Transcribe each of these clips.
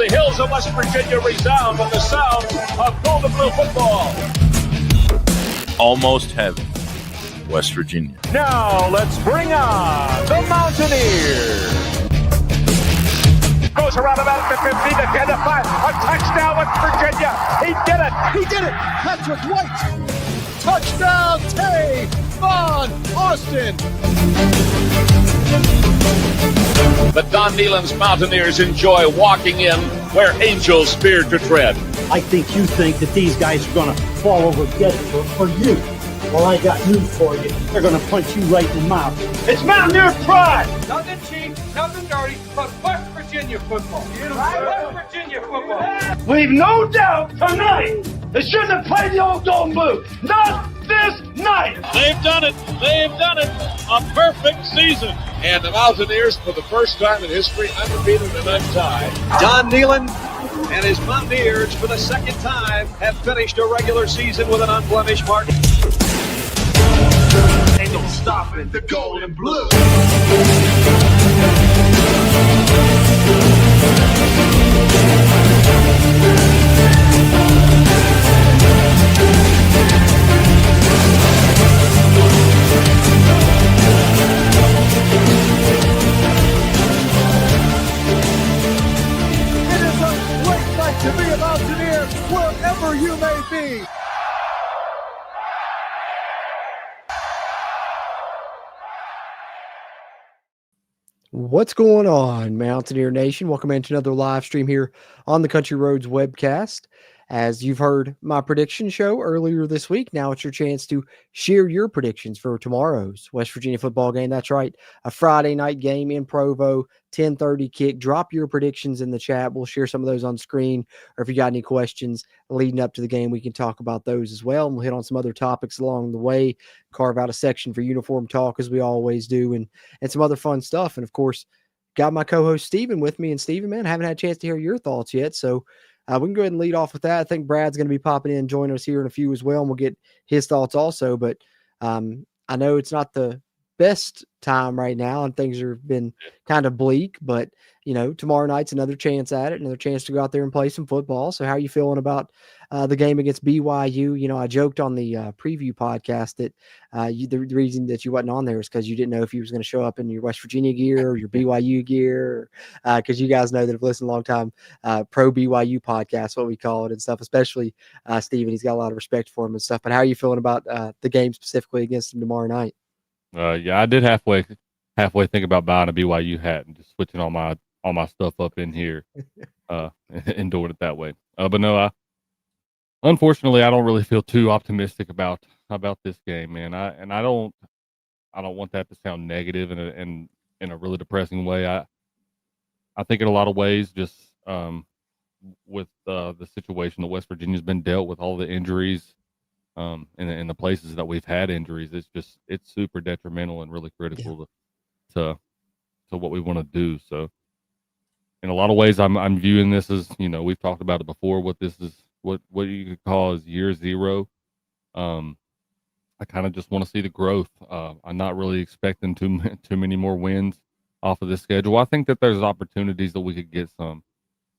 The hills of West Virginia resound with the sounds of gold and blue football. Almost heaven, West Virginia. Now let's bring on the Mountaineer. Goes around about the 50 to 10 to 5. A touchdown, West Virginia. He did it. He did it. Patrick White. Touchdown, Tavon Austin. The Don Nehlen's Mountaineers enjoy walking in where angels fear to tread. I think you think that these guys are going to fall over dead for you. Well, I got news for you. They're going to punch you right in the mouth. It's Mountaineer pride. Nothing cheap, nothing dirty, but West Virginia football. West Virginia football. We've no doubt tonight they shouldn't have played the old Golden Blue. Not this night. They've done it. They've done it. A perfect season. And the Mountaineers, for the first time in history, undefeated and untied. Don Nehlen and his Mountaineers, for the second time, have finished a regular season with an unblemished mark. Ain't no stopping the gold and blue. It is a great night to be a Mountaineer wherever you may be. What's going on, Mountaineer Nation? Welcome into another live stream here on the Country Roads Webcast. As you've heard my prediction show earlier this week, now it's your chance to share your predictions for tomorrow's West Virginia football game. That's right, a Friday night game in Provo, 10:30 kick. Drop your predictions in the chat. We'll share some of those on screen, or if you got any questions leading up to the game, we can talk about those as well. And we'll hit on some other topics along the way, carve out a section for uniform talk as we always do, and some other fun stuff. And of course, got my co-host Steven with me. And Steven, man, I haven't had a chance to hear your thoughts yet, so we can go ahead and lead off with that. I think Brad's going to be popping in and joining us here in a few as well, and we'll get his thoughts also. But I know it's not the best time right now, and things have been kind of bleak. But, you know, tomorrow night's another chance at it, another chance to go out there and play some football. So how are you feeling about the game against BYU? You know, I joked on the preview podcast that the reason that you wasn't on there is because you didn't know if you was going to show up in your West Virginia gear or your BYU gear, because you guys know that have listened a long time, pro BYU podcast, what we call it and stuff, especially Steven. He's got a lot of respect for him and stuff. But how are you feeling about the game specifically against him tomorrow night? Yeah, I did halfway think about buying a BYU hat and just switching all my stuff up in here and doing it that way. But no, unfortunately, I don't really feel too optimistic about this game, man. I don't want that to sound negative in a really depressing way. I think in a lot of ways, just with the situation that West Virginia's been dealt with, all the injuries, in the places that we've had injuries, it's super detrimental and really critical to what we want to do. So in a lot of ways, I'm viewing this as, you know, we've talked about it before, what this is, what you could call is year zero. I kind of just want to see the growth. I'm not really expecting too many more wins off of this schedule. I think that there's opportunities that we could get some,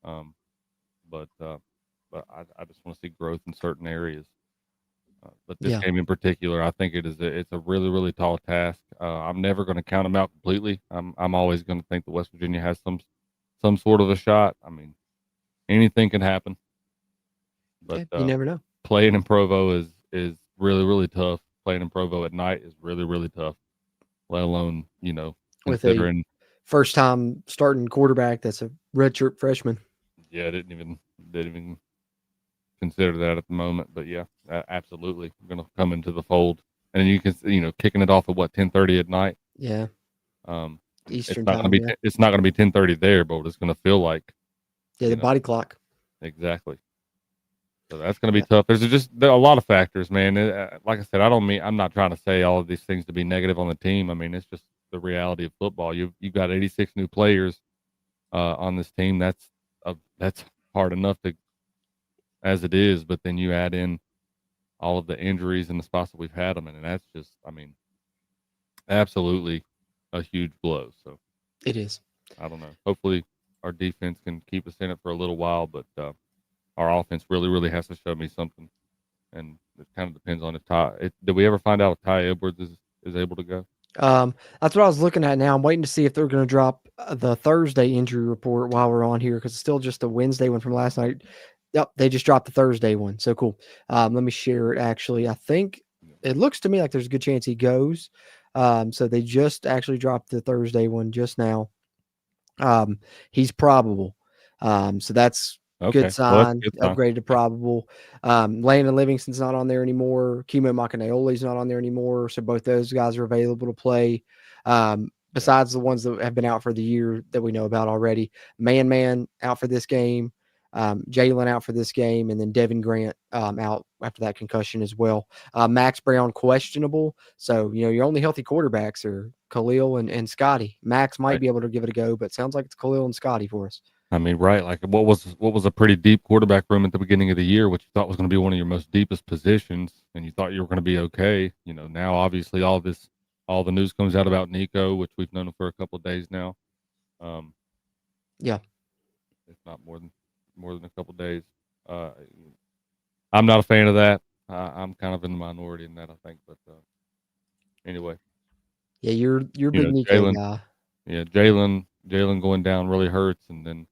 but I just want to see growth in certain areas. But this game in particular, I think it's a really, really tall task. I'm never going to count them out completely. I'm always going to think that West Virginia has some sort of a shot. I mean, anything can happen. But you never know. Playing in Provo is really, really tough. Playing in Provo at night is really, really tough. Let alone, you know, considering with a first time starting quarterback that's a redshirt freshman. Yeah, didn't even consider that at the moment, but yeah, absolutely, we're going to come into the fold, and you can, you know, kicking it off at 10:30 at night. Yeah, Eastern it's not time. It's not going to be 10:30 there, but it's going to feel like. Yeah, the body clock. Exactly. So that's going to be tough. There are a lot of factors, man. Like I said, I'm not trying to say all of these things to be negative on the team. I mean, it's just the reality of football. You've got 86 new players on this team. That's hard enough to, as it is, but then you add in all of the injuries and the spots that we've had them in, and that's just, I mean, absolutely a huge blow. So it is. I don't know. Hopefully our defense can keep us in it for a little while, but our offense really has to show me something. And it kind of depends on if did we ever find out if Ty Edwards is able to go? That's what I was looking at now. I'm waiting to see if they're going to drop the Thursday injury report while we're on here, because it's still just a Wednesday one from last night. Yep, they just dropped the Thursday one. So cool. Let me share it. Actually, I think it looks to me like there's a good chance he goes. So they just actually dropped the Thursday one just now. He's probable. So that's good sign. Well, that's good sign. Upgraded to probable. Landon Livingston's not on there anymore. Kimo Makanaoli's not on there anymore. So both those guys are available to play. Besides the ones that have been out for the year that we know about already. Man out for this game. Jalen out for this game, and then Devin Grant out after that concussion as well. Max Brown questionable. So, your only healthy quarterbacks are Khalil and Scotty. Max might be able to give it a go, but sounds like it's Khalil and Scotty for us. I mean, right. Like what was a pretty deep quarterback room at the beginning of the year, which you thought was going to be one of your most deepest positions, and you thought you were going to be okay. Now obviously all the news comes out about Nico, which we've known him for a couple of days now. Yeah. If not more than a couple of days. I'm not a fan of that. I'm kind of in the minority in that, I think. But anyway. Yeah, you're big Nico guy. Yeah, Jalen going down really hurts, and then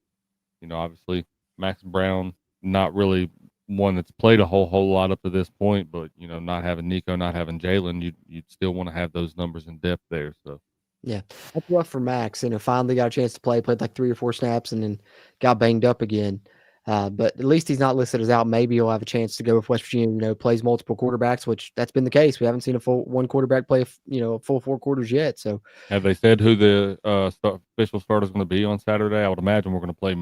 obviously Max Brown, not really one that's played a whole lot up to this point, but not having Nico, not having Jalen, you'd still want to have those numbers in depth there. So yeah, that's rough for Max. Finally got a chance to played like 3 or 4 snaps, and then got banged up again. But at least he's not listed as out. Maybe he'll have a chance to go if West Virginia, plays multiple quarterbacks, which that's been the case. We haven't seen a full one quarterback play, a full 4 quarters yet. So, have they said who the official starter is going to be on Saturday? I would imagine we're going to play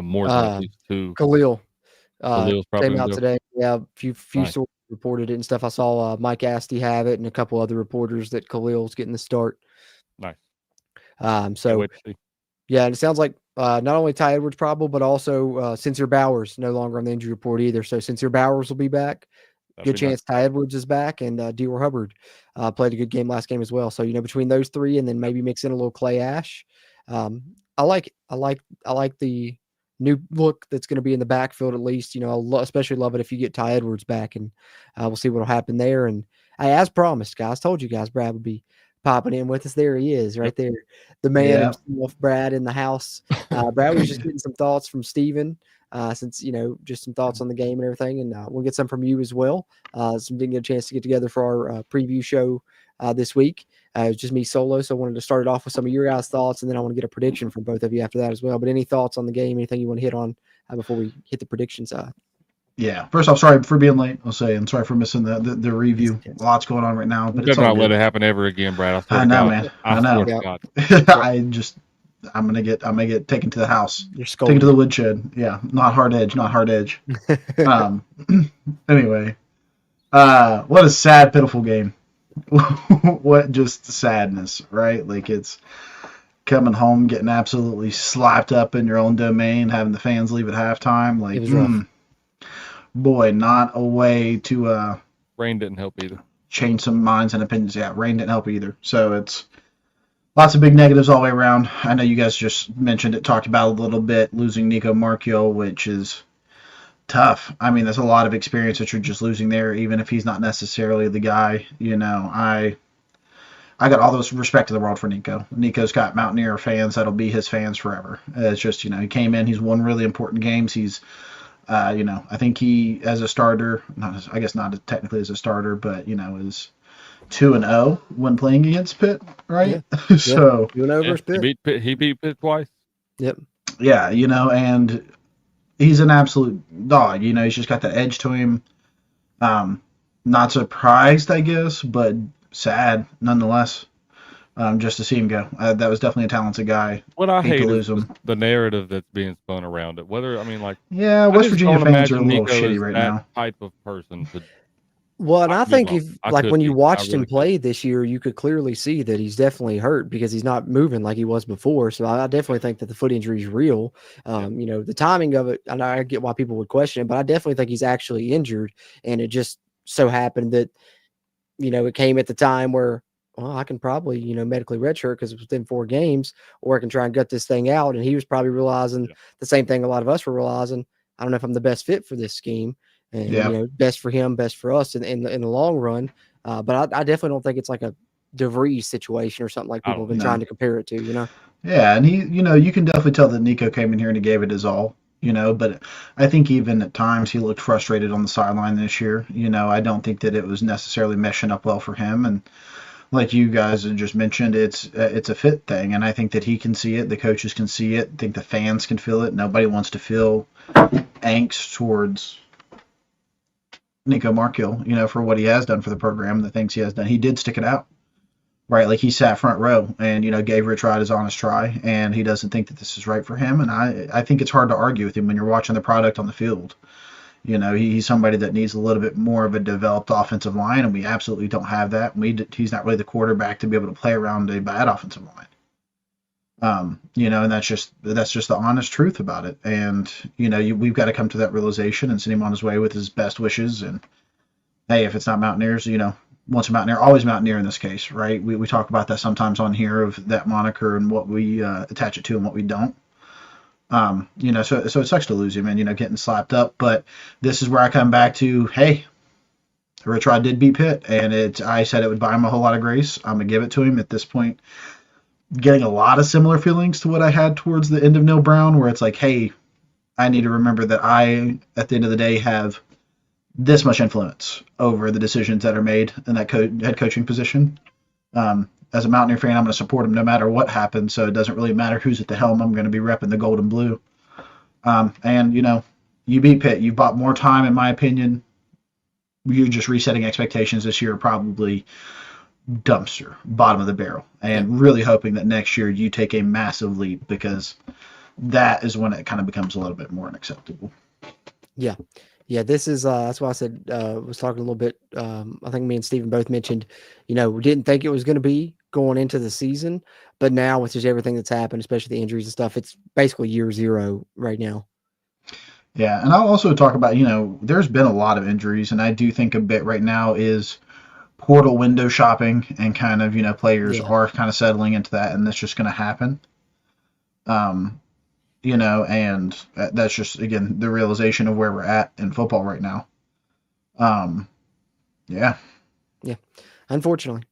more than at least 2. Khalil. Khalil's probably came out today. Yeah, a few nice. Sources reported it and stuff. I saw Mike Asti have it, and a couple other reporters that Khalil's getting the start. Nice. So. Yeah, and it sounds like not only Ty Edwards probable, but also Sincere Bowers no longer on the injury report either. So Sincere Bowers will be back. Good chance Ty Edwards is back, and Dior Hubbard played a good game last game as well. So between those 3, and then maybe mix in a little Clay Ash, I like the new look that's going to be in the backfield at least. I'll especially love it if you get Ty Edwards back, and we'll see what'll happen there. And as promised, guys, told you guys Brad would be popping in with us. There he is, right there. The man himself, Brad, in the house. Brad was just getting some thoughts from Steven, since, just some thoughts on the game and everything. And we'll get some from you as well. Didn't get a chance to get together for our preview show this week. It was just me solo, so I wanted to start it off with some of your guys' thoughts, and then I want to get a prediction from both of you after that as well. But any thoughts on the game, anything you want to hit on before we hit the prediction side? Yeah. First off, sorry for being late. I'll say, and sorry for missing the review. Lots going on right now, but it's not let it happen ever again, Brad. I know, man. I know. I'm gonna get taken to the house. You're taken to the woodshed. Yeah, not hard edge. Anyway, what a sad, pitiful game. What just sadness, right? Like, it's coming home, getting absolutely slapped up in your own domain, having the fans leave at halftime. Like, it was rough. Boy, not a way to rain didn't help either. Change some minds and opinions. Yeah, rain didn't help either. So it's lots of big negatives all the way around. I know you guys just mentioned it, talked about a little bit, losing Nico Marchiol, which is tough. I mean, there's a lot of experience that you're just losing there, even if he's not necessarily the guy. I got all this respect in the world for Nico. Nico's got Mountaineer fans that'll be his fans forever. It's just, he came in, he's won really important games. He's I think he, as a starter, not technically as a starter, but, is 2-0 when playing against Pitt, right? Yeah. So 2-0 versus Pitt. He beat Pitt twice. Yep. Yeah, and he's an absolute dog. He's just got that edge to him. Not surprised, I guess, but sad nonetheless. Just to see him go. That was definitely a talented guy. What I hate to lose is him. The narrative that's being spun around it. West Virginia fans are a little shitty right now. Type of person could. Well, and I think when you watched him play this year, you could clearly see that he's definitely hurt because he's not moving like he was before. So I definitely think that the foot injury is real. The timing of it, and I get why people would question it, but I definitely think he's actually injured. And it just so happened that, it came at the time where well, I can probably, medically redshirt because it's within 4 games, or I can try and gut this thing out. And he was probably realizing the same thing a lot of us were realizing. I don't know if I'm the best fit for this scheme, and best for him, best for us in the long run. But I definitely don't think it's like a DeVries situation or something like people have been trying to compare it to. Yeah, and he, you can definitely tell that Nico came in here and he gave it his all. But I think even at times he looked frustrated on the sideline this year. I don't think that it was necessarily meshing up well for him. And like you guys have just mentioned, it's a fit thing. And I think that he can see it. The coaches can see it. I think the fans can feel it. Nobody wants to feel angst towards Nico Markkiel, for what he has done for the program, the things he has done. He did stick it out. Right, like he sat front row and, gave Rich Rod his honest try, and he doesn't think that this is right for him. And I think it's hard to argue with him when you're watching the product on the field. He's somebody that needs a little bit more of a developed offensive line, and we absolutely don't have that. He's not really the quarterback to be able to play around a bad offensive line. And that's just the honest truth about it. And, we've got to come to that realization and send him on his way with his best wishes. And, hey, if it's not Mountaineers, once a Mountaineer, always Mountaineer in this case, right? We talk about that sometimes on here of that moniker and what we attach it to and what we don't. So it sucks to lose him and, getting slapped up. But this is where I come back to, hey, Rich Rod did beat Pitt, and I said it would buy him a whole lot of grace. I'm going to give it to him at this point. Getting a lot of similar feelings to what I had towards the end of Neil Brown, where it's like, hey, I need to remember that I, at the end of the day, have this much influence over the decisions that are made in that head coaching position. As a Mountaineer fan, I'm going to support him no matter what happens, so it doesn't really matter who's at the helm. I'm going to be repping the gold and blue. And, you beat Pitt. You've bought more time, in my opinion. You're just resetting expectations this year, probably dumpster, bottom of the barrel, and really hoping that next year you take a massive leap, because that is when it kind of becomes a little bit more unacceptable. Yeah. Yeah, this is that's why I said was talking a little bit. I think me and Steven both mentioned, we didn't think it was going to be going into the season, but now with just everything that's happened, especially the injuries and stuff, it's basically year 0 right now. Yeah, and I'll also talk about, there's been a lot of injuries, and I do think a bit right now is portal window shopping, and kind of, players are kind of settling into that, and that's just going to happen. And that's just, again, the realization of where we're at in football right now. Yeah. Unfortunately.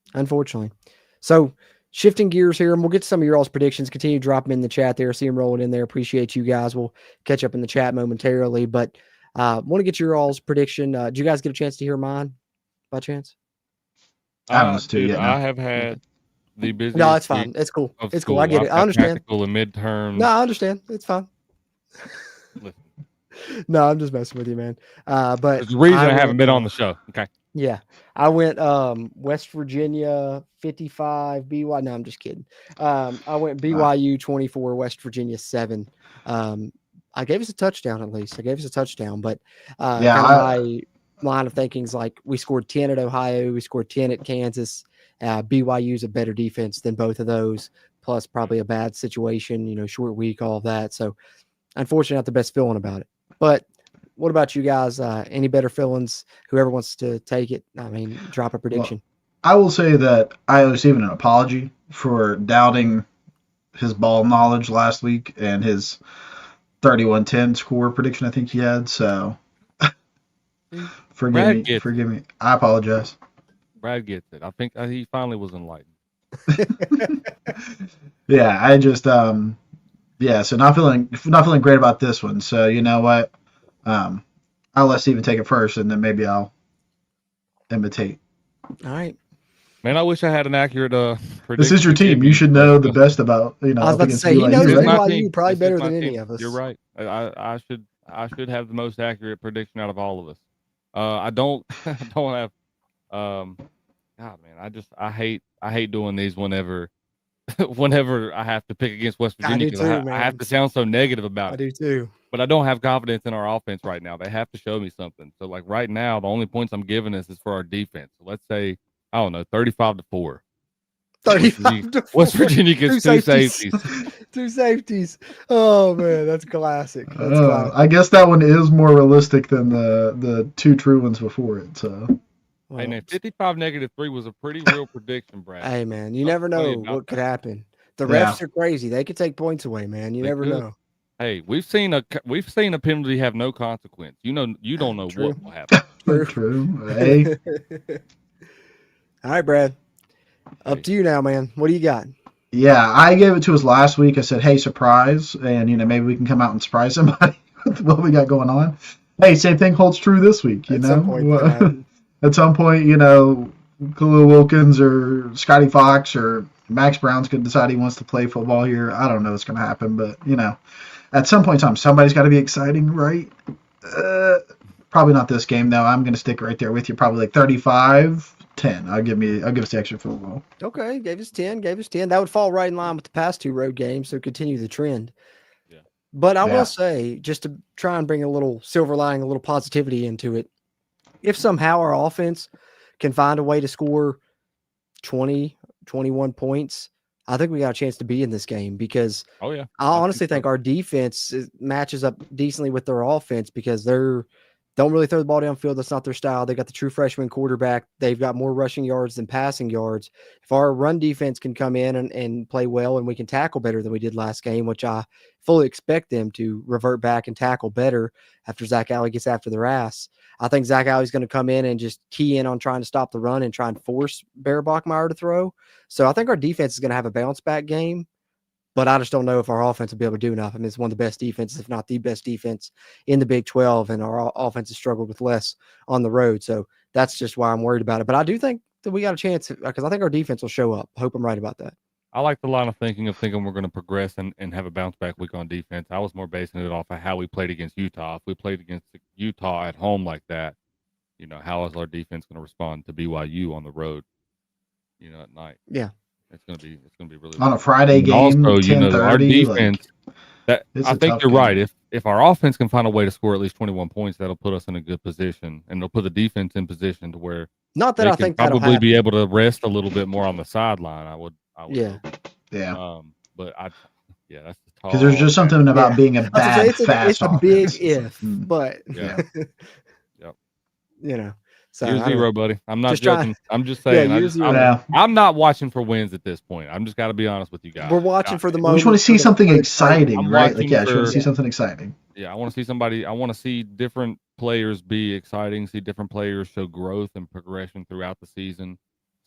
So shifting gears here, and we'll get to some of your all's predictions. Continue to drop them in the chat there. See them rolling in there. Appreciate you guys. We'll catch up in the chat momentarily, but want to get your all's prediction. Did you guys get a chance to hear mine by chance? I have had the busiest. No, it's fine. It's cool. It's cool. I get it. I understand. Tactical and midterm. No, I understand. It's fine. No, I'm just messing with you, man. But there's the reason I haven't been on the show. Okay. Yeah, I went West Virginia 55 BYU. No, I'm just kidding. I went BYU 24, West Virginia 7. I gave us a touchdown at least. But my line of thinking is like we scored 10 at Ohio, we scored 10 at Kansas. BYU's a better defense than both of those, plus probably a bad situation, short week, all of that. So unfortunately, not the best feeling about it. But what about you guys? Any better feelings? Whoever wants to take it, drop a prediction. Well, I will say that I owe Steven an apology for doubting his ball knowledge last week and his 31-10 score prediction I think he had. So forgive me. I apologize. Brad gets it. I think he finally was enlightened. Yeah, I just so not feeling great about this one. So you know what? I'll let Steven take it first, and then maybe I'll imitate. All right. Man, I wish I had an accurate prediction. This is your team. You should know the best about, I was about to say, he knows BYU probably better than any of us. You're right. I should have the most accurate prediction out of all of us. I don't have. God, man, I hate doing these whenever I have to pick against West Virginia, because I have to sound so negative about it. I do too. But I don't have confidence in our offense right now. They have to show me something. So like right now, the only points I'm giving is for our defense. So let's say, I don't know, 35-4. 35-4. West Virginia gets two safeties. Two safeties. Oh man, that's classic. I guess that one is more realistic than the two true ones before it. So. Hey, man, 55-3 was a pretty real prediction, Brad. Hey, man, you never know what could happen. The Yeah. refs are crazy. They could take points away, man. You never know. Hey, we've seen a penalty have no consequence. You don't know True. what will happen. True. Hey. All right, Brad. Up to you now, man. What do you got? Yeah, I gave it to us last week. I said, hey, surprise. And, maybe we can come out and surprise somebody with what we got going on. Hey, same thing holds true this week, At some point, At some point, Khalil Wilkins or Scotty Fox or Max Brown's going to decide he wants to play football here. I don't know what's going to happen, but, at some point in time, somebody's got to be exciting, right? Probably not this game, though. I'm going to stick right there with you. Probably like 35-10. I'll give us the extra field goal. Okay, gave us 10. That would fall right in line with the past two road games, so continue the trend. Yeah. But I will say, just to try and bring a little silver lining, a little positivity into it, if somehow our offense can find a way to score 20, 21 points, I think we got a chance to be in this game because I honestly think our defense matches up decently with their offense because they're don't really throw the ball downfield. That's not their style. They got the true freshman quarterback. They've got more rushing yards than passing yards. If our run defense can come in and play well and we can tackle better than we did last game, which I fully expect them to revert back and tackle better after Zach Alley gets after their ass, I think Zach Alley's going to come in and just key in on trying to stop the run and try and force Bear Bachmeier to throw. So I think our defense is going to have a bounce back game. But I just don't know if our offense will be able to do enough. I mean, it's one of the best defenses, if not the best defense in the Big 12, and our offense has struggled with less on the road. So that's just why I'm worried about it. But I do think that we got a chance because I think our defense will show up. I hope I'm right about that. I like the line of thinking we're going to progress and have a bounce back week on defense. I was more basing it off of how we played against Utah. If we played against Utah at home like that, how is our defense going to respond to BYU on the road, at night? Yeah. It's gonna be really on a Friday game. Also, our 10:30, defense. I think you're right. If our offense can find a way to score at least 21 points, that'll put us in a good position, and it'll put the defense in position to where not that I think probably be able to rest a little bit more on the sideline. I would. Yeah. Yeah. But that's the because there's just something about being a bad it's a big if, but yep. So year zero, buddy. I'm not joking. I'm just saying. I'm not watching for wins at this point. I'm just got to be honest with you guys. We're watching for the moment. We just want to see something exciting, right? Like, just want to see something exciting. Yeah, I want to see somebody. I want to see different players be exciting. See different players show growth and progression throughout the season.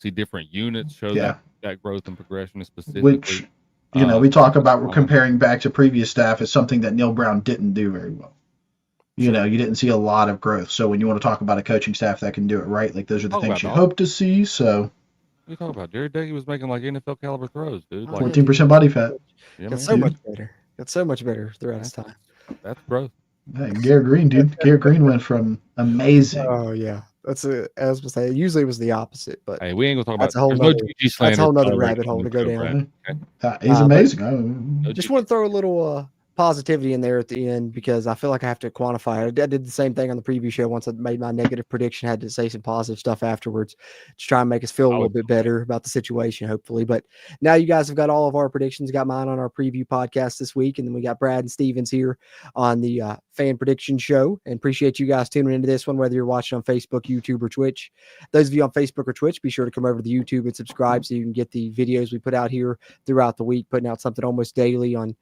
See different units show that growth and progression specifically. Which, we talk about we're comparing back to previous staff as something that Neil Brown didn't do very well. You didn't see a lot of growth. So when you want to talk about a coaching staff that can do it right, like those are the things you hope to see. So what are you talking about? Jared Daggy was making like NFL caliber throws, dude. 14% body fat. Got so much better. Got so much better throughout his time. That's growth. Hey, Garrett Green, dude. Garrett Green went from amazing. Oh yeah, as I was say. Usually it was the opposite, but hey, we ain't gonna talk about. That's a whole nother rabbit hole to go down. He's amazing. Just want to throw a little positivity in there at the end because I feel like I have to quantify it. I did the same thing on the preview show. Once I made my negative prediction, I had to say some positive stuff afterwards to try and make us feel a little bit better about the situation, hopefully. But now you guys have got all of our predictions. Got mine on our preview podcast this week, and then we got Brad and Stevens here on the fan prediction show. And appreciate you guys tuning into this one, whether you're watching on Facebook, YouTube, or Twitch. Those of you on Facebook or Twitch, be sure to come over to the YouTube and subscribe so you can get the videos we put out here throughout the week, putting out something almost daily on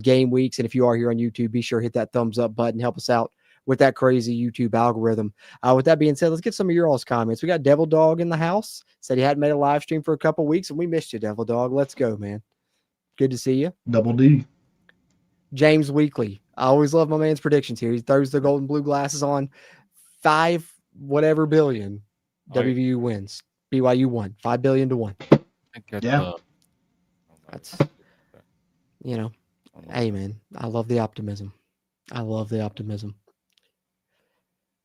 game weeks. And if you are here on YouTube, be sure to hit that thumbs up button. Help us out with that crazy YouTube algorithm. With that being said, let's get some of your all's comments. We got Devil Dog in the house. Said he hadn't made a live stream for a couple weeks, and we missed you, Devil Dog. Let's go, man. Good to see you. Double D. James Weekly. I always love my man's predictions here. He throws the golden blue glasses on. 5 whatever billion. WVU wins. BYU won. 5 billion to 1. That's hey, man, I love the optimism.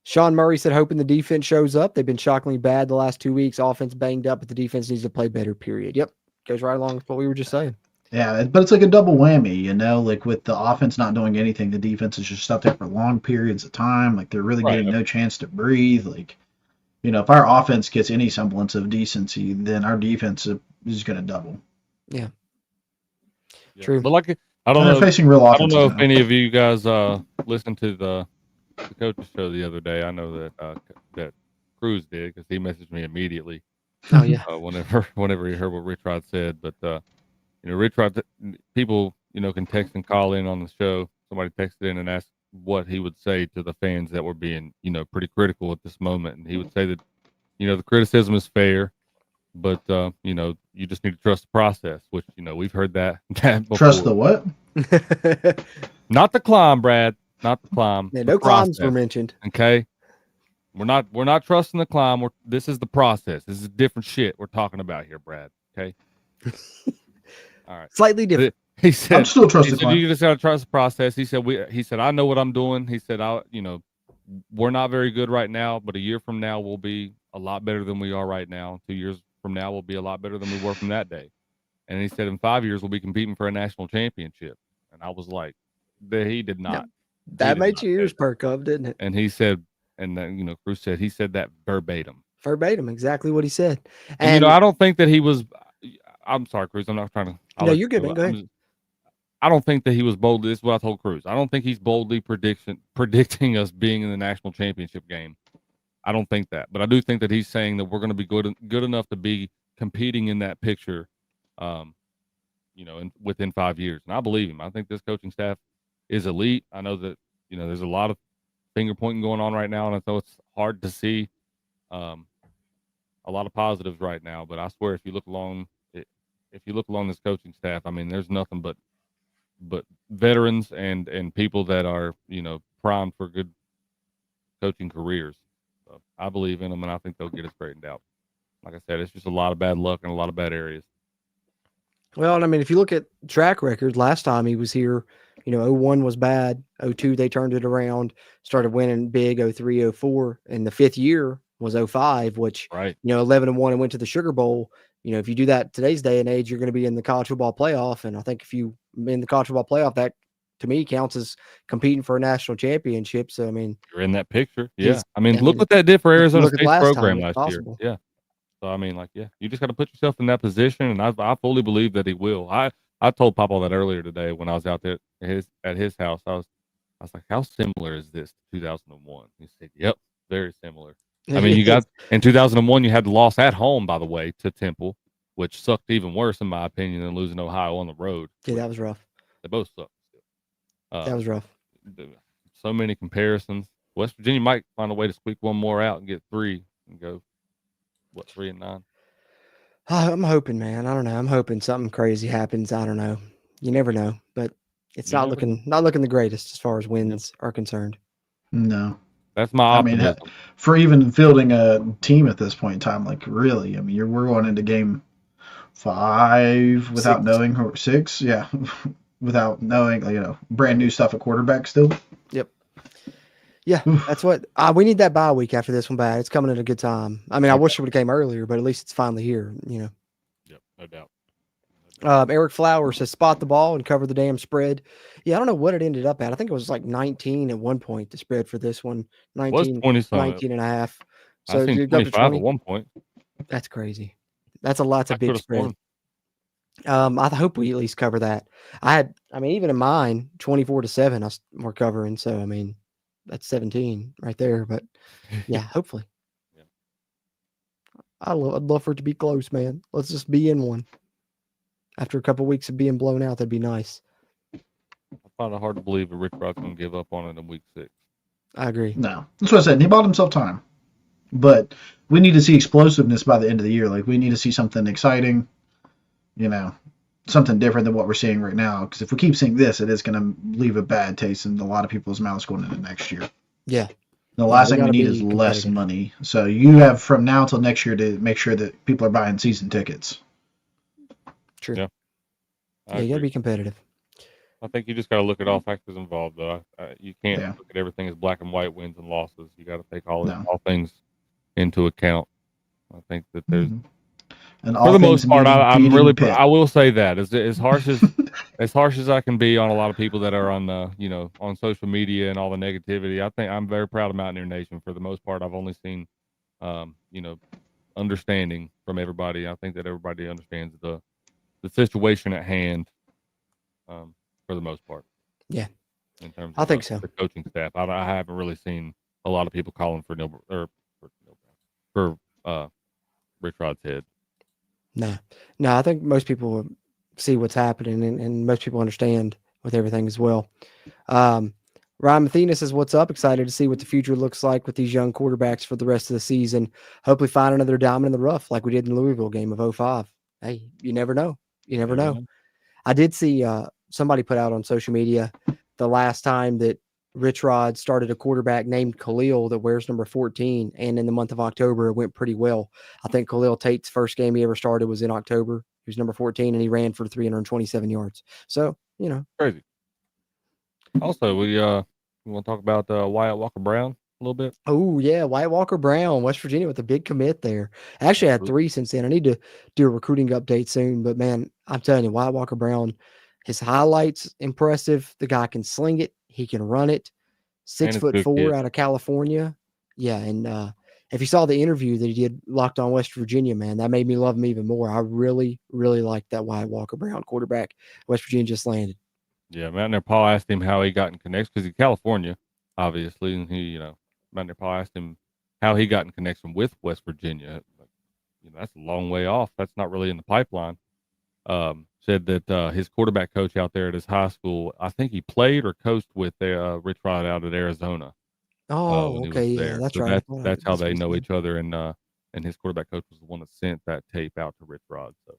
Sean Murray said, hoping the defense shows up. They've been shockingly bad the last 2 weeks. Offense banged up, but the defense needs to play better, period. Yep. Goes right along with what we were just saying. Yeah, but it's like a double whammy, like with the offense not doing anything, the defense is just out there for long periods of time. Like they're really getting no chance to breathe. Like, if our offense gets any semblance of decency, then our defense is going to double. Yeah. True. But like, I don't know. Facing real I don't know now. if any of you guys listened to the coach's show the other day. I know that Cruz did because he messaged me immediately. Oh yeah. Whenever he heard what Rich Rod said, but Rich Rod, people can text and call in on the show. Somebody texted in and asked what he would say to the fans that were being pretty critical at this moment, and he would say that the criticism is fair, but you just need to trust the process, which we've heard that before. Trust the what? Not the climb, Brad. Not the climb. Yeah, the no climbs process, were mentioned. Okay. We're not trusting the climb. This is the process. This is different shit we're talking about here, Brad. Okay. All right. Slightly different. He said, I'm still trusting the climb. You just gotta trust the process. He said, I know what I'm doing. He said, we're not very good right now, but a year from now we'll be a lot better than we are right now. 2 years from now we'll be a lot better than we were from that day. And he said, in 5 years we'll be competing for a national championship. And I was like, he did not. That made your ears perk up, didn't it? And he said, and then, Cruz said, he said that verbatim. Verbatim, exactly what he said. And I don't think that he was. I'm sorry, Cruz. I'm not trying to. No, you're good, man. Go ahead. I don't think that he was bold. This is what I told Cruz. I don't think he's boldly predicting us being in the national championship game. I don't think that, but I do think that he's saying that we're going to be good enough to be competing in that picture, within 5 years. And I believe him. I think this coaching staff is elite. I know that there's a lot of finger pointing going on right now, and I know it's hard to see a lot of positives right now. But I swear, if you look along this coaching staff, I mean, there's nothing but veterans and people that are primed for good coaching careers. So I believe in them, and I think they'll get it straightened out. Like I said, it's just a lot of bad luck in a lot of bad areas. Well, and I mean, if you look at track record, last time he was here, 01 was bad. 02, they turned it around, started winning big. 03, 04, and the fifth year was 05, which, right. 11-1 and went to the Sugar Bowl. If you do that today's day and age, you're going to be in the college football playoff. And I think if you in the college football playoff, that to me counts as competing for a national championship. So, I mean, you're in that picture. Yeah. I mean, look what that did for Arizona State's program last year. Yeah. So, I mean, you just got to put yourself in that position. And I fully believe that he will. I told Papa that earlier today when I was out there at his house. I was like, how similar is this to 2001? He said, yep, very similar. I mean, you got in 2001, you had the loss at home, by the way, to Temple, which sucked even worse, in my opinion, than losing Ohio on the road. Yeah, that was rough. They both sucked. That was rough. So many comparisons. West Virginia might find a way to squeak one more out and get 3 and go, 3-9? I'm hoping, man. I don't know. I'm hoping something crazy happens. I don't know. You never know, but it's not looking the greatest as far as wins are concerned. No. That's my optimism. I mean, for even fielding a team at this point in time, really, I mean, we're going into game 5 without knowing, or 6, yeah, without knowing, brand new stuff at quarterback still. Yep. Yeah, that's what we need, that bye week after this one back. It's coming at a good time. I mean, I wish it would have came earlier, but at least it's finally here. Yep, no doubt. Eric Flowers says spot the ball and cover the damn spread. Yeah, I don't know what it ended up at. I think it was like 19 at one point, the spread for this one. 19 and a half. So I seen 25 at one point. That's crazy. That's a big spread. I hope we at least cover that. Even in mine, 24-7, we're covering. So, I mean, that's 17 right there. But yeah, hopefully. Yeah. I'd love for it to be close, man. Let's just be in one. After a couple of weeks of being blown out, that'd be nice. I find it hard to believe that Rick Rod's going to give up on it in week 6. I agree. No, that's what I said. He bought himself time, but we need to see explosiveness by the end of the year. We need to see something exciting, something different than what we're seeing right now. Because if we keep seeing this, it is going to leave a bad taste in a lot of people's mouths going into next year. Yeah. The last thing we need is less money. So you have from now till next year to make sure that people are buying season tickets. True. Yeah. You got to be competitive. I think you just got to look at all factors involved, though. You can't look at everything as black and white wins and losses. You got to take all things into account. I think that there's, and for the most part, I'm really. I will say that as harsh as I can be on a lot of people that are on on social media and all the negativity. I think I'm very proud of Mountaineer Nation. For the most part, I've only seen, understanding from everybody. I think that everybody understands the situation at hand, for the most part. Yeah. In terms of the coaching staff, I haven't really seen a lot of people calling for for Rich Rod's head. No, I think most people will see what's happening, and most people understand with everything as well. Ryan Mathena says, "What's up? Excited to see what the future looks like with these young quarterbacks for the rest of the season. Hopefully find another diamond in the rough like we did in the Louisville game of 05. Hey, you never know. You never know. I did see somebody put out on social media the last time that Rich Rod started a quarterback named Khalil that wears number 14, and in the month of October, it went pretty well. I think Khalil Tate's first game he ever started was in October. He was number 14, and he ran for 327 yards. So, Crazy. Also, we want to talk about Wyatt Walker-Brown a little bit. Oh, yeah, Wyatt Walker-Brown, West Virginia with a big commit there. Actually, I had 3 since then. I need to do a recruiting update soon, but, man, I'm telling you, Wyatt Walker-Brown, his highlights, impressive. The guy can sling it. He can run it. 6'4" out of California. Yeah, and if you saw the interview that he did Locked On West Virginia, man, that made me love him even more. I really, really like that Wyatt Walker-Brown quarterback West Virginia just landed. Yeah, Mountaineer Paul asked him how he got in connection because he's California, obviously, and he, Mountaineer Paul asked him how he got in connection with West Virginia. That's a long way off. That's not really in the pipeline. Said that his quarterback coach out there at his high school, I think he played or coached with Rich Rod out at Arizona. Oh, okay, yeah, that's so right. That's how they know each other, and his quarterback coach was the one that sent that tape out to Rich Rod. So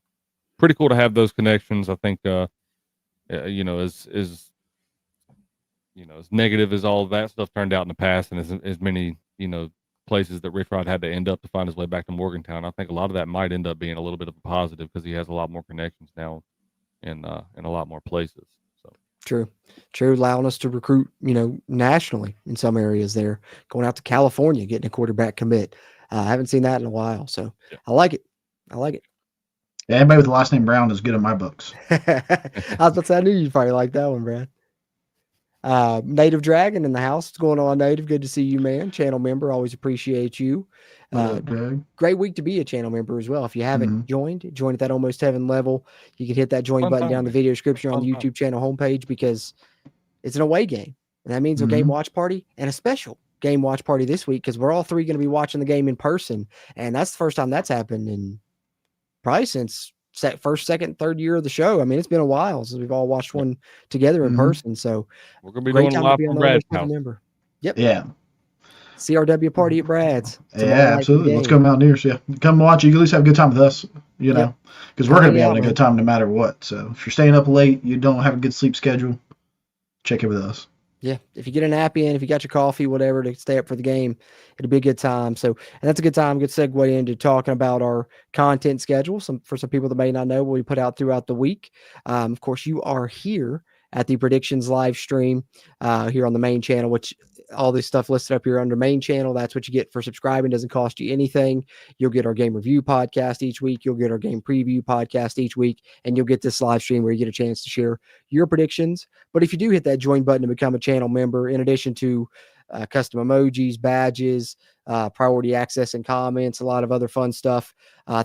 pretty cool to have those connections. I think, as negative as all of that stuff turned out in the past, and as many places that Rich Rod had to end up to find his way back to Morgantown, I think a lot of that might end up being a little bit of a positive because he has a lot more connections now in a lot more places. So true, allowing us to recruit, nationally in some areas there, going out to California, getting a quarterback commit. I haven't seen that in a while, so yeah. I like it. Yeah, anybody with the last name Brown is good in my books. I was about to say, I knew you'd probably like that one, Brad. Native Dragon in the house. What's going on, Native? Good to see you, man. Channel member. Always appreciate you. Great week to be a channel member as well. If you haven't joined at that Almost Heaven level, you can hit that join button down in the video description on the YouTube channel homepage because it's an away game. And that means a game watch party and a special game watch party this week because we're all 3 going to be watching the game in person. And that's the first time that's happened in probably since first, second, third year of the show. I mean, it's been a while since we've all watched one together in person. So we're going to be doing a lot from Brad's house. Yep. Yeah. CRW party at Brad's. Yeah, absolutely. Let's go Mountaineers. Yeah. Come watch. You can at least have a good time with us, because we're going to be having a good time no matter what. So if you're staying up late, you don't have a good sleep schedule, check it with us. Yeah, if you get a nap in, if you got your coffee, whatever, to stay up for the game, it'll be a good time. So, and that's a good time, good segue into talking about our content schedule. For some people that may not know what we put out throughout the week. Of course, you are here at the Predictions live stream here on the main channel, which all this stuff listed up here under main channel. That's what you get for subscribing. Doesn't cost you anything. You'll get our game review podcast each week. You'll get our game preview podcast each week, and you'll get this live stream where you get a chance to share your predictions. But if you do hit that join button to become a channel member, in addition to custom emojis, badges, priority access and comments, a lot of other fun stuff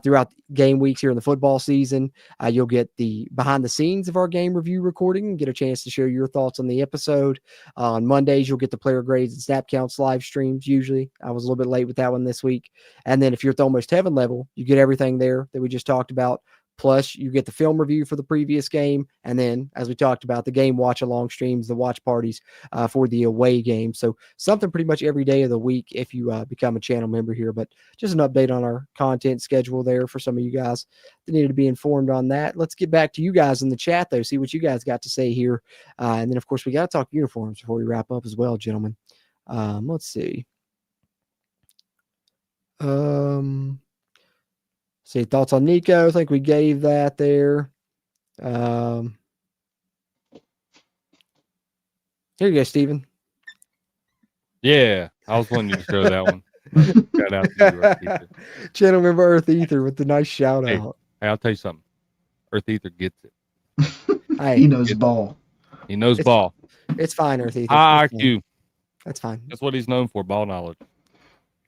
throughout game weeks here in the football season. You'll get the behind the scenes of our game review recording and get a chance to share your thoughts on the episode. On Mondays, you'll get the player grades and snap counts live streams. Usually I was a little bit late with that one this week. And then if you're at the Almost Heaven level, you get everything there that we just talked about. Plus, you get the film review for the previous game. And then, as we talked about, the game watch along streams, the watch parties for the away game. So something pretty much every day of the week if you become a channel member here. But just an update on our content schedule there for some of you guys that needed to be informed on that. Let's get back to you guys in the chat, though, see what you guys got to say here. And then, of course, we got to talk uniforms before we wrap up as well, gentlemen. Let's see. See, thoughts on Nico. I think we gave that there. Here you go, Steven. Yeah, I was wanting you to show that one. Shout out to you, Earth Ether. Channel member Earth Ether with the nice shout out. Hey, I'll tell you something. Earth Ether gets it. He knows ball. He knows ball. It's fine, Earth Ether. High IQ. That's fine. That's what he's known for, ball knowledge.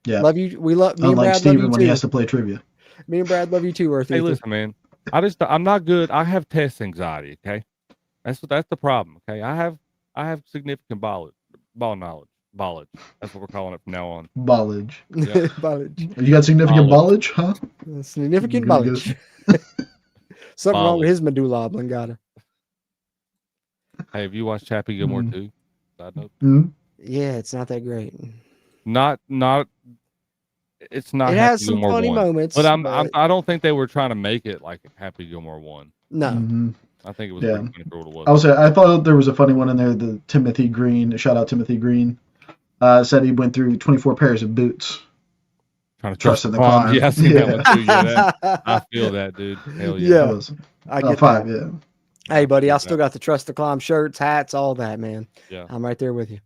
Yeah. Love you. We love me. Unlike Steven when he has to play trivia. Me and Brad love you too, Earth. Hey, listen, man. I'm not good. I have test anxiety. Okay, that's the problem. Okay, I have significant ball knowledge. Ballage. That's what we're calling it from now on. Ballage. Yeah. Ballage. You got significant ballage, huh? Significant Gonna go- ballage. Something wrong with his medulla oblongata. Hey, have you watched Happy Gilmore too? Side note. Yeah, it's not that great. Not. It's not. It Happy has some Gilmore funny 1. moments, but but- I don't think they were trying to make it like Happy Gilmore 1. No. I think it was pretty funny for what it was. I was. I thought there was a funny one in there. The Timothy Green. Shout out Timothy Green. Said he went through 24 pairs of boots. Trying to trust in the climb. Yeah, I seen that one too. Yeah, I feel that, dude. Hell yeah. I get 5. that. Yeah. Hey, buddy, I still got the Trust to Climb shirts, hats, all that, man. Yeah. I'm right there with you.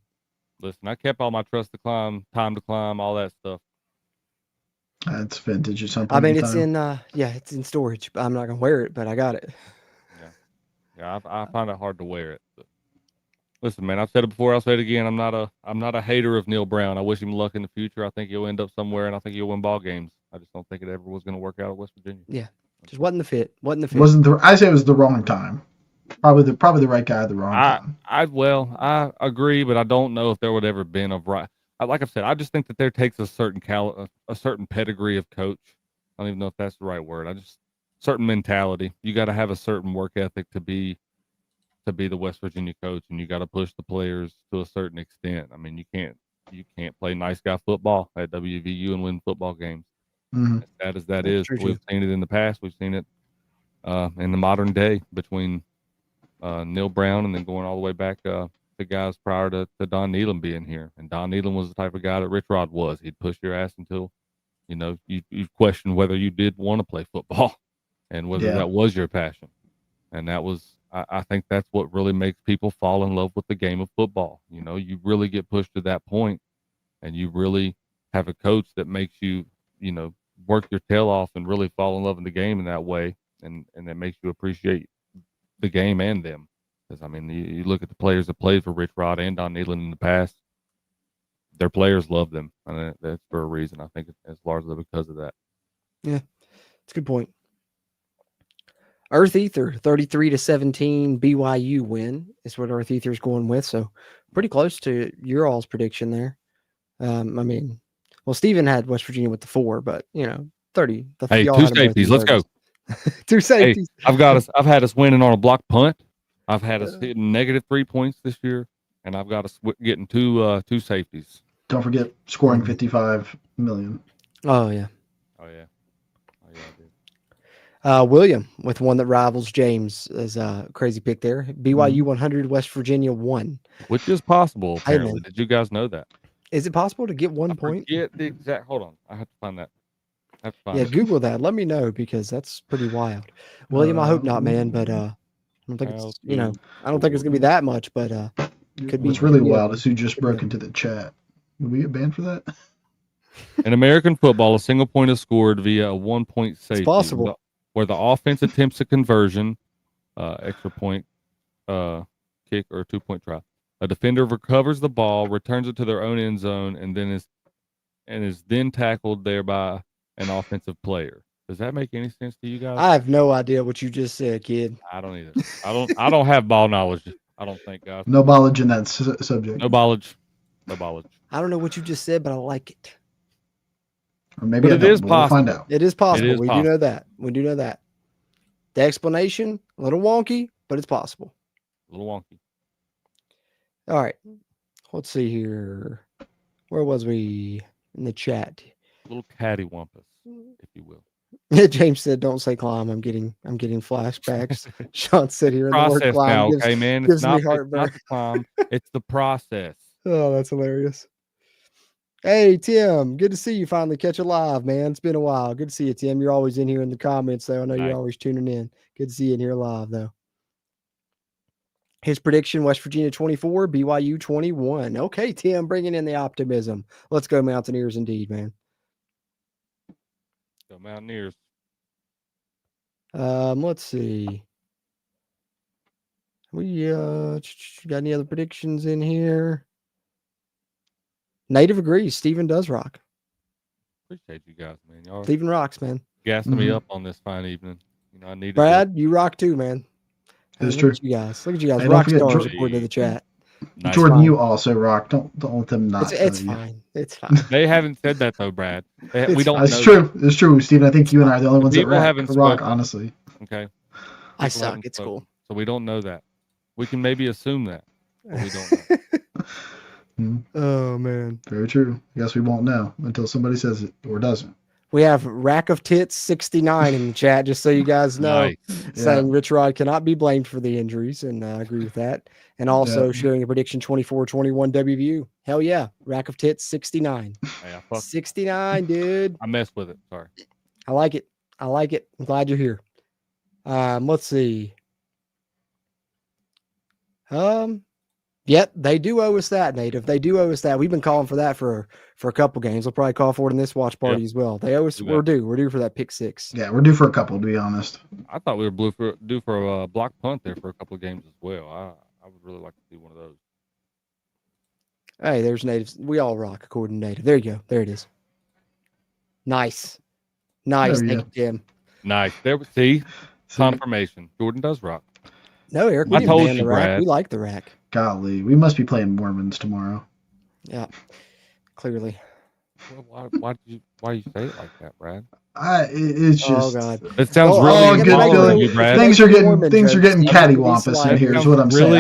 Listen, I kept all my Trust to Climb, Time to Climb, all that stuff. That's vintage or something. I mean, it's in it's in storage. But I'm not gonna wear it, but I got it. Yeah, I find it hard to wear it. But listen, man, I've said it before. I'll say it again. I'm not a hater of Neil Brown. I wish him luck in the future. I think he'll end up somewhere, and I think he'll win ball games. I just don't think it ever was going to work out at West Virginia. Yeah, just wasn't the fit. I say it was the wrong time. Probably the right guy at the wrong time. I agree, but I don't know if there would ever been a right. Like I said, I just think that there takes a certain a certain pedigree of coach. I don't even know if that's the right word. Certain mentality. You got to have a certain work ethic to be the West Virginia coach, and you got to push the players to a certain extent. I mean, you can't play nice guy football at WVU and win football games. Mm-hmm. As sad as that is, we've seen it in the past. We've seen it in the modern day between Neil Brown and then going all the way back to guys prior to Don Nealon being here. And Don Nealon was the type of guy that Rich Rod was. He'd push your ass until you questioned whether you did want to play football and whether that was your passion. And that was, I think that's what really makes people fall in love with the game of football. You really get pushed to that point, and you really have a coach that makes you, work your tail off and really fall in love in the game in that way. And that makes you appreciate the game and them. Because, I mean, you look at the players that played for Rich Rod and Don Nealon in the past, their players love them. And that's for a reason. I think it's largely because of that. Yeah, it's a good point. Earth Ether, 33-17 BYU win is what Earth Ether's going with. So pretty close to your all's prediction there. I mean, well, Steven had West Virginia with the 4, but 30. Hey, 2 safeties. Let's go. 2 safeties. Hey, I've had us winning on a block punt. I've had us hitting -3 points this year, and I've got us getting two safeties. Don't forget scoring 55 million. Oh yeah. Oh yeah. Dude. William with one that rivals James is a crazy pick there. BYU 100, West Virginia 1. Which is possible, apparently. Hey, did you guys know that? Is it possible to get 1 point? Get the exact. Hold on, I have to find that. Google that. Let me know because that's pretty wild. William, I hope not, man. But I don't think it's I don't think it's gonna be that much. But could be. What's really wild is who just broke into the chat. Will we get banned for that? In American football, a single point is scored via a 1-point safety. It's possible. Where the offense attempts a conversion, extra point kick or 2-point try. A defender recovers the ball, returns it to their own end zone, and is then tackled there by an offensive player. Does that make any sense to you guys? I have no idea what you just said, kid. I don't either. I don't have ball knowledge. I don't think, guys. No knowledge in that subject. No knowledge. No knowledge. I don't know what you just said, but I like it. Or maybe it is possible. We'll find out. It is possible. It is possible. Do know that. We do know that. The explanation, a little wonky, but it's possible. A little wonky. All right. Let's see here. Where was we in the chat? A little cattywampus, if you will. James said, "Don't say climb." I'm getting flashbacks. Sean said here in the word Process climb now, gives, okay, man. gives It's not me heartburn. the climb. It's the process. Oh, that's hilarious. Hey, Tim, good to see you finally catch a live, man. It's been a while. Good to see you, Tim. You're always in here in the comments, though. I know Nice. you're always tuning in. Good to see you in here live, though. His prediction, West Virginia 24, BYU 21. Okay, Tim, bringing in the optimism. Let's go Mountaineers indeed, man. Go Mountaineers. Let's see. We got any other predictions in here? Native agrees. Steven does rock. Appreciate you guys, man. Y'all Steven rocks, man. gassing me up on this fine evening. I needed Brad, you rock too, man. That's Look true. at you guys. Look at you guys. Hey, don't Rock forget stars George- according to the chat. Nice. Jordan, fine. you also rock. Don't let them not. It's tell you. fine. It's fine. They haven't said that though, Brad. We don't It's know. true. It's true, Steven. I think you and I are the only ones that people haven't rock. spoken. Honestly. Okay. I People suck. haven't It's spoken, cool. So we don't know that. We can maybe assume that, but we don't know. Oh man. Very true. I guess we won't know until somebody says it or doesn't. We have Rack of Tits 69 in the chat, just so you guys know, Nice. saying Rich Rod cannot be blamed for the injuries, and I agree with that. And also sharing a prediction 24-21 WVU. Hell yeah, Rack of Tits 69. Yeah, 69, dude. I messed with it. Sorry. I like it. I'm glad you're here. Let's see. Yep, they do owe us that, Native. They do owe us that. We've been calling for that for a couple games. We'll probably call for it in this watch party as well. They owe us. We're due for that pick 6. Yeah, we're due for a couple, to be honest. I thought we were due for a block punt there for a couple of games as well. I would really like to see one of those. Hey, there's Natives. We all rock according to Native. There you go. There it is. Nice. Thank you, Jim. Nice. There. See, confirmation. Jordan does rock. No, Eric. I told you, Brad. We like the rack. Golly, we must be playing Mormons tomorrow. Yeah, clearly. Well, why do you say it like that, Brad? It's just. Oh God. It sounds really good intolerant of you, Brad. Things are getting cattywampus in here. Is what I'm saying.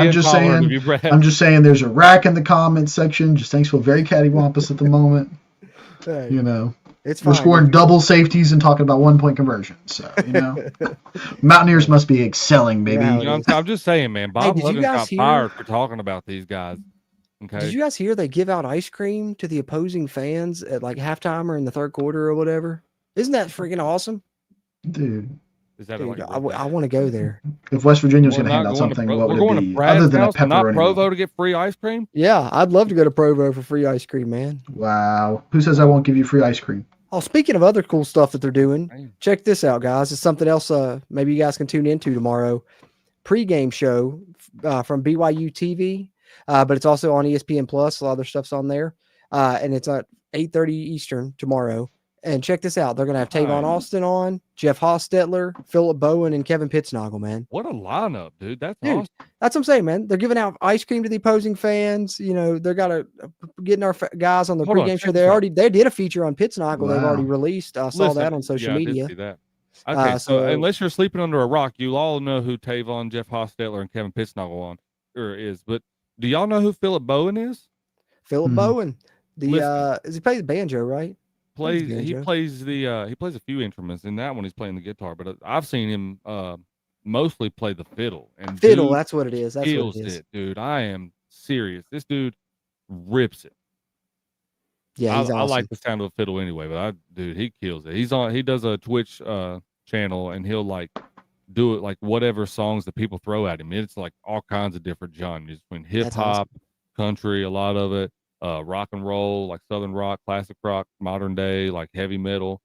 I'm just saying. There's a rack in the comments section. Just things feel very cattywampus at the moment. Hey, you know. It's We're fine. scoring double safeties and talking about 1-point conversions. So, you know, Mountaineers must be excelling, baby. Yeah, You know, I'm just saying, man. Bob Levin got fired for talking about these guys. Okay. Did you guys hear they give out ice cream to the opposing fans at like halftime or in the third quarter or whatever? Isn't that freaking awesome? Dude. Is that Dude, I want to go there. If West Virginia was going to hand out something, what would it be? Other than a pepperoni. Not Provo to get free ice cream? Yeah, I'd love to go to Provo for free ice cream, man. Wow. Who says I won't give you free ice cream? Oh, speaking of other cool stuff that they're doing, check this out, guys. It's something else maybe you guys can tune into tomorrow. Pregame show from BYU TV, but it's also on ESPN Plus. A lot of their stuff's on there. And it's at 8:30 Eastern tomorrow. And check this out. They're going to have Tavon Austin on, Jeff Hostetler, Phillip Bowen, and Kevin Pittsnoggle, man. What a lineup, dude. That's awesome. That's what I'm saying, man. They're giving out ice cream to the opposing fans. You know, they're getting our guys on the pregame show. They did a feature on Pittsnoggle. Wow. They've already released. I saw that on social media. I did see that. Okay, so unless you're sleeping under a rock, you all know who Tavon, Jeff Hostetler, and Kevin Pittsnoggle is. But do y'all know who Phillip Bowen is? Phillip Bowen. He plays banjo, right? He plays a few instruments. In that one, he's playing the guitar. But I've seen him mostly play the fiddle. And fiddle, that's what it is. That's kills what it is. It, dude. I am serious. This dude rips it. Yeah, he's awesome. I like the sound of a fiddle anyway, but he kills it. He does a Twitch channel, and he'll like do it like whatever songs that people throw at him. It's like all kinds of different genres, between hip hop, country, a lot of it. Rock and roll, like Southern rock, classic rock, modern day, like heavy metal,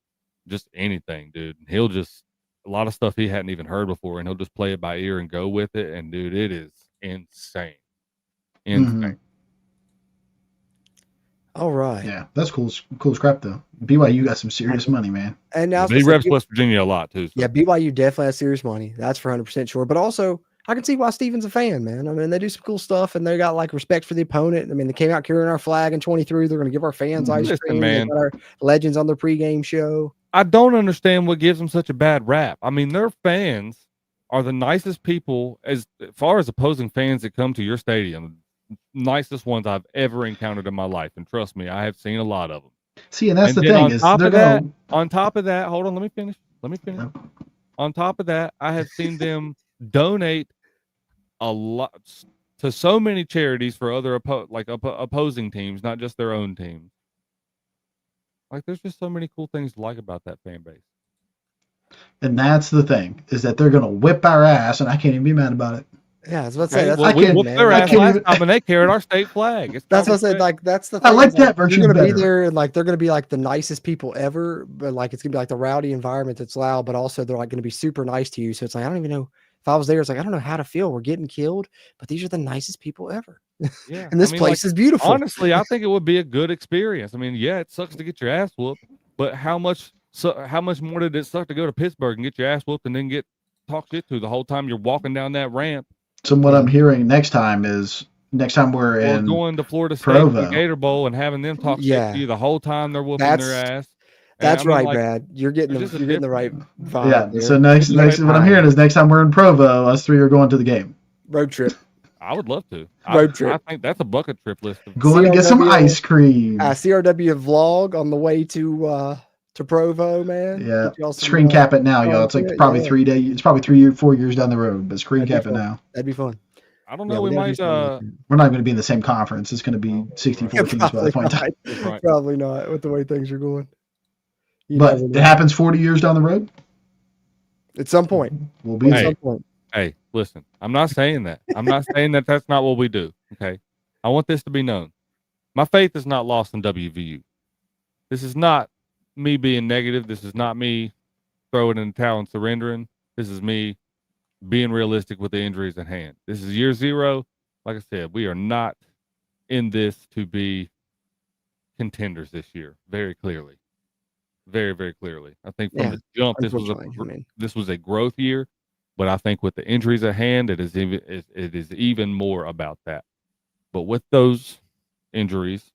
just anything, dude. He'll just a lot of stuff he hadn't even heard before, and he'll just play it by ear and go with it. And dude, it is insane. All right. Yeah, that's cool as crap though. BYU got some serious money, man. And now he reps West Virginia a lot too. So. Yeah, BYU definitely has serious money. That's for 100% sure. But also, I can see why Steven's a fan, man. I mean, they do some cool stuff, and they got like respect for the opponent. I mean, they came out carrying our flag in 23. They're going to give our fans ice cream. Man. They got our legends on their pregame show. I don't understand what gives them such a bad rap. I mean, their fans are the nicest people as far as opposing fans that come to your stadium. Nicest ones I've ever encountered in my life, and trust me, I have seen a lot of them. See, and that's the thing is, on top of that, hold on, let me finish. On top of that, I have seen them donate a lot to so many charities for other opposing teams, not just their own teams. Like, there's just so many cool things to like about that fan base. And that's the thing, is that they're going to whip our ass, and I can't even be mad about it. Yeah, I was about to say that's we whooped their ass last time, and they carried our state flag. That's what I said. Like, that's the thing. I like that version. You're going to be there, and like they're going to be like the nicest people ever, but like it's going to be like the rowdy environment that's loud, but also they're like going to be super nice to you. So it's like I don't even know if I was there. It's like I don't know how to feel. We're getting killed, but these are the nicest people ever. Yeah, and this place is beautiful. Honestly, I think it would be a good experience. I mean, yeah, it sucks to get your ass whooped, but how much more did it suck to go to Pittsburgh and get your ass whooped and then talk shit to the whole time you're walking down that ramp? So what I'm hearing next time is next time we're Or in going to Florida State Provo. and Gator Bowl and having them talk shit to you the whole time they're whooping their ass. That's right, Brad. You're getting the right vibe. Yeah. There. So next what I'm hearing is next time we're in Provo, us three are going to the game. Road trip. I would love to. Road trip. I think that's a bucket trip list. Going to get some ice cream. CRW vlog on the way to Provo, man. Yeah. Screen cap it now, y'all. It's like probably 3 days. It's probably 4 years down the road, but screen cap it now. That'd be fun. I don't know. We might. We're not going to be in the same conference. It's going to be 64 teams by that point in time. Right. Probably not with the way things are going. But it happens 40 years down the road. At some point, we'll be at some point. Hey, listen. I'm not saying that. I'm not saying that that's not what we do. Okay. I want this to be known. My faith is not lost in WVU. This is not me being negative. This is not me throwing in the towel and surrendering. This is me being realistic with the injuries at hand. This is year 0. Like I said, we are not in this to be contenders this year. Very clearly. Very, very clearly. I think from the jump, this was a growth year, but I think with the injuries at hand, it is even more about that. But with those injuries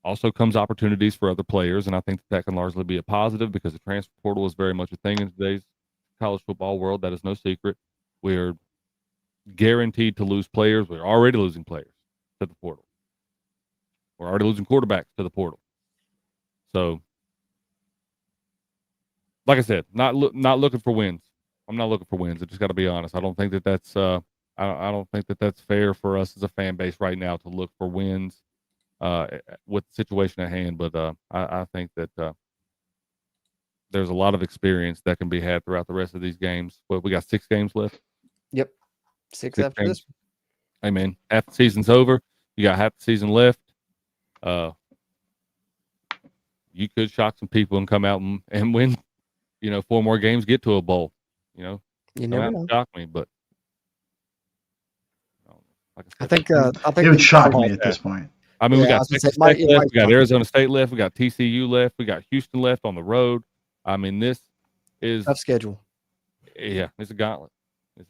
also comes opportunities for other players, and I think that can largely be a positive because the transfer portal is very much a thing in today's college football world. That is no secret. We're guaranteed to lose players. We're already losing players to the portal. We're already losing quarterbacks to the portal. So, like I said, not looking for wins. I'm not looking for wins. I just got to be honest. I don't think that that's I don't think that that's fair for us as a fan base right now to look for wins with the situation at hand. But I think that there's a lot of experience that can be had throughout the rest of these games. But we got 6 games left. Yep, 6 after this. Hey man, half the season's over. You got half the season left. You could shock some people and come out and win. 4 more games, get to a bowl. You never know. Shock me, but like I think it would shock me at this point. I mean, we got Texas Tech left, we got Arizona State left, we got TCU left, we got Houston left on the road. I mean, this is tough schedule. Yeah, it's a gauntlet.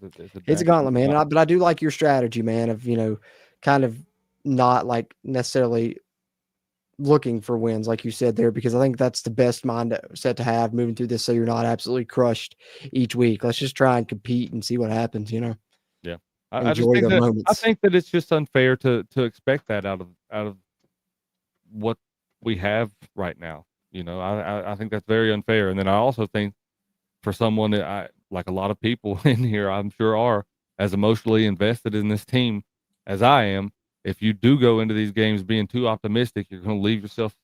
It's a gauntlet, man. But I do like your strategy, man, of kind of not like necessarily looking for wins, like you said there, because I think that's the best mindset to have moving through this, so you're not absolutely crushed each week. Let's just try and compete and see what happens. Yeah, I think that it's just unfair to expect that out of what we have right now. I think that's very unfair. And then I also think for someone that like a lot of people in here, I'm sure are as emotionally invested in this team as I am. If you do go into these games being too optimistic, you're going to leave yourself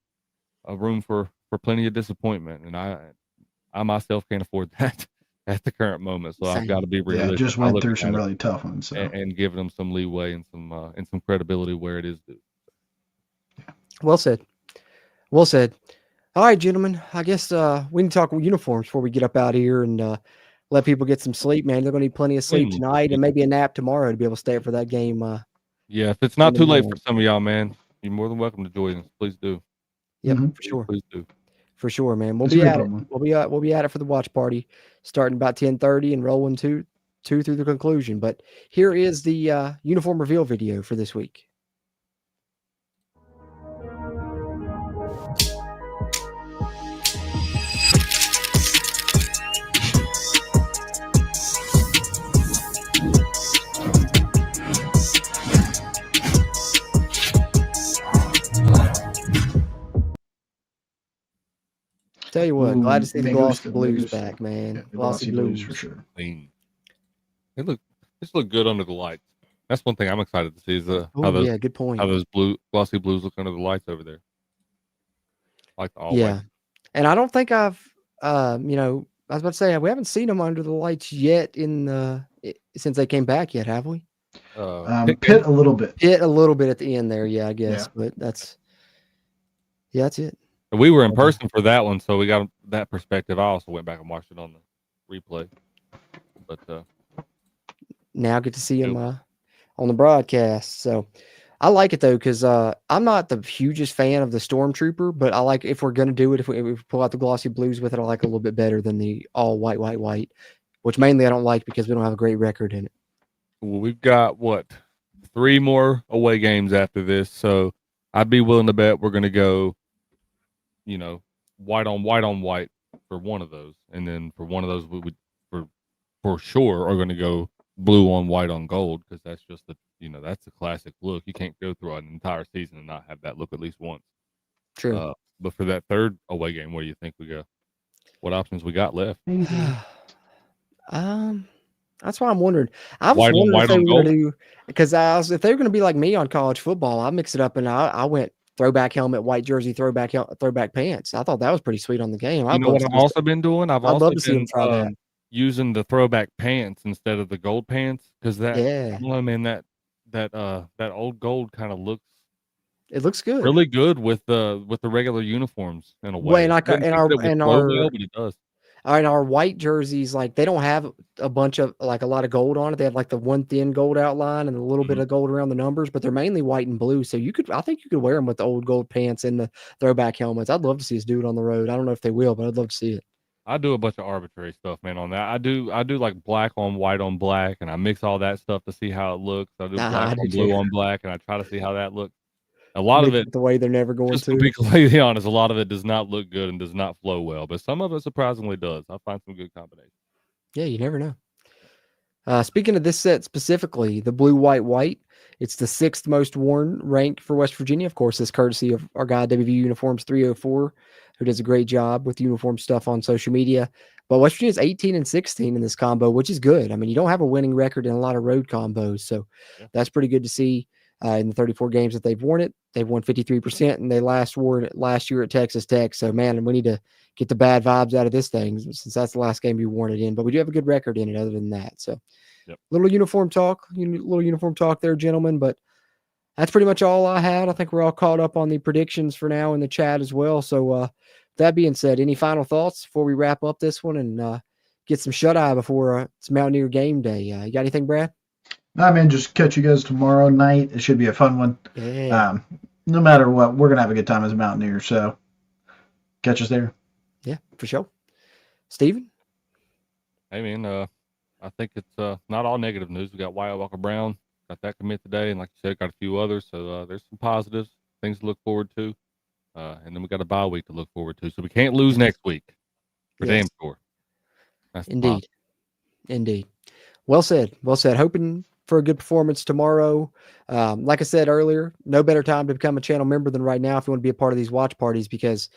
a room for plenty of disappointment. And I myself can't afford that at the current moment. So I've got to be realistic. Yeah, just went through some really tough ones. So. And giving them some leeway and some credibility where it is due. Well said. Well said. All right, gentlemen. I guess we need to talk uniforms before we get up out here and let people get some sleep, man. They're going to need plenty of sleep tonight and maybe a nap tomorrow to be able to stay up for that game. Yeah, if it's not too late for some of y'all, man, you're more than welcome to join us. Please do. Yep, for sure. Please do. For sure, man. We'll be at it. We'll be at it for the watch party, starting about 10:30 and rolling two through the conclusion. But here is the uniform reveal video for this week. Tell you what, glad to see the glossy blues back, man. Yeah, glossy blues for sure. They look good under the lights. That's one thing I'm excited to see is good point. How those glossy blues look under the lights over there. Like the all white. And I don't think I've I was about to say we haven't seen them under the lights yet since they came back yet, have we? Pit a little bit. Pit a little bit at the end there, I guess. Yeah. But that's it. We were in person for that one, so we got that perspective. I also went back and watched it on the replay. But now I get to see him on the broadcast. So I like it, though, because I'm not the hugest fan of the Stormtrooper, but I like if we're going to do it, if we pull out the glossy blues with it, I like it a little bit better than the all white, white, which mainly I don't like because we don't have a great record in it. Well, we've got, 3 more away games after this, so I'd be willing to bet we're going to go, white on white for one of those, and then for one of those we would for sure are going to go blue on white on gold, because that's just that's a classic look. You can't go through an entire season and not have that look at least once. True. But for that third away game, where do you think we go? What options we got left? That's why I'm wondering. I was White on wondering if white they on were going gold? to do, because if they were going to be like me on college football, I mix it up and I went throwback helmet, white jersey, throwback pants. I thought that was pretty sweet on the game. You know what I've also been doing? I've I'd also love to see them been try that. using the throwback pants instead of the gold pants, because I Yeah, don't know, man, that old gold kind of looks it looks good. really good with the regular uniforms in a Well, way. and I didn't think that it would flow well, but it does. Our white jerseys, like they don't have a bunch of like a lot of gold on it. They have like the one thin gold outline and a little bit Mhm. of gold around the numbers, but they're mainly white and blue. So I think you could wear them with the old gold pants and the throwback helmets. I'd love to see us do it on the road. I don't know if they will, but I'd love to see it. I do a bunch of arbitrary stuff, man, on that. I do like black on black, and I mix all that stuff to see how it looks. I do black I do on blue too. on black, and I try to see how that looks. A lot of Mix it, it the way they're never going just to. to be completely honest, a lot of it does not look good and does not flow well, but some of it surprisingly does. I find some good combinations. Yeah, you never know. Speaking of this set specifically, the blue, white, it's the 6th most worn rank for West Virginia. Of course, it's courtesy of our guy, WVU Uniforms 304, who does a great job with uniform stuff on social media. But West Virginia's 18-16 in this combo, which is good. I mean, you don't have a winning record in a lot of road combos, so that's pretty good to see. In the 34 games that they've worn it, they've won 53%, and they last wore it last year at Texas Tech. So, man, we need to get the bad vibes out of this thing, since that's the last game you worn it in. But we do have a good record in it other than that. So, little uniform talk there, gentlemen. But that's pretty much all I had. I think we're all caught up on the predictions for now in the chat as well. So, that being said, any final thoughts before we wrap up this one and get some shut-eye before it's Mountaineer game day? You got anything, Brad? Nah, man, just catch you guys tomorrow night. It should be a fun one. Yeah. No matter what, we're going to have a good time as a Mountaineer, so catch us there. Yeah, for sure. Steven? Hey, man, I think it's not all negative news. We got Wyatt Walker-Brown, got that commit today, and like you said, got a few others. So there's some positives, things to look forward to. And then we got a bye week to look forward to. So we can't lose next week. For damn sure. That's Indeed. Well said. Hoping for a good performance tomorrow. Like I said earlier, no better time to become a channel member than right now if you want to be a part of these watch parties, because,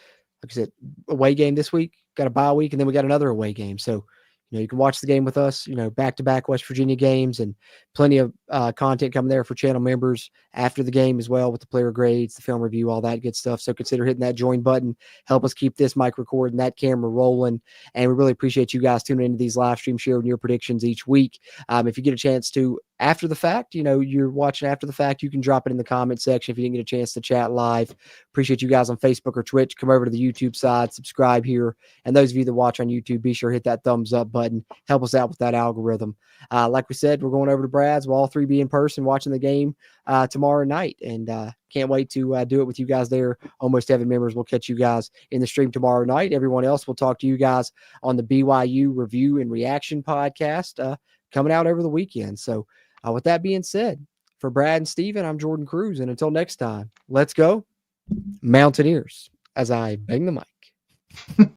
like I said, away game this week, got a bye week, and then we got another away game. So, you can watch the game with us, back-to-back West Virginia games, and plenty of content coming there for channel members after the game as well, with the player grades, the film review, all that good stuff. So consider hitting that join button. Help us keep this mic recording, that camera rolling. And we really appreciate you guys tuning into these live streams, sharing your predictions each week. If you get a chance to, after the fact, you're watching after the fact, you can drop it in the comment section if you didn't get a chance to chat live. Appreciate you guys on Facebook or Twitch. Come over to the YouTube side, subscribe here. And those of you that watch on YouTube, be sure to hit that thumbs up button. Help us out with that algorithm. Like we said, we're going over to Brad's. We'll all three be in person watching the game tomorrow night. And can't wait to do it with you guys there. Almost Heaven members, we'll catch you guys in the stream tomorrow night. Everyone else, we'll talk to you guys on the BYU Review and Reaction podcast coming out over the weekend. So with that being said, for Brad and Steven, I'm Jordan Cruz. And until next time, let's go Mountaineers, as I bang the mic.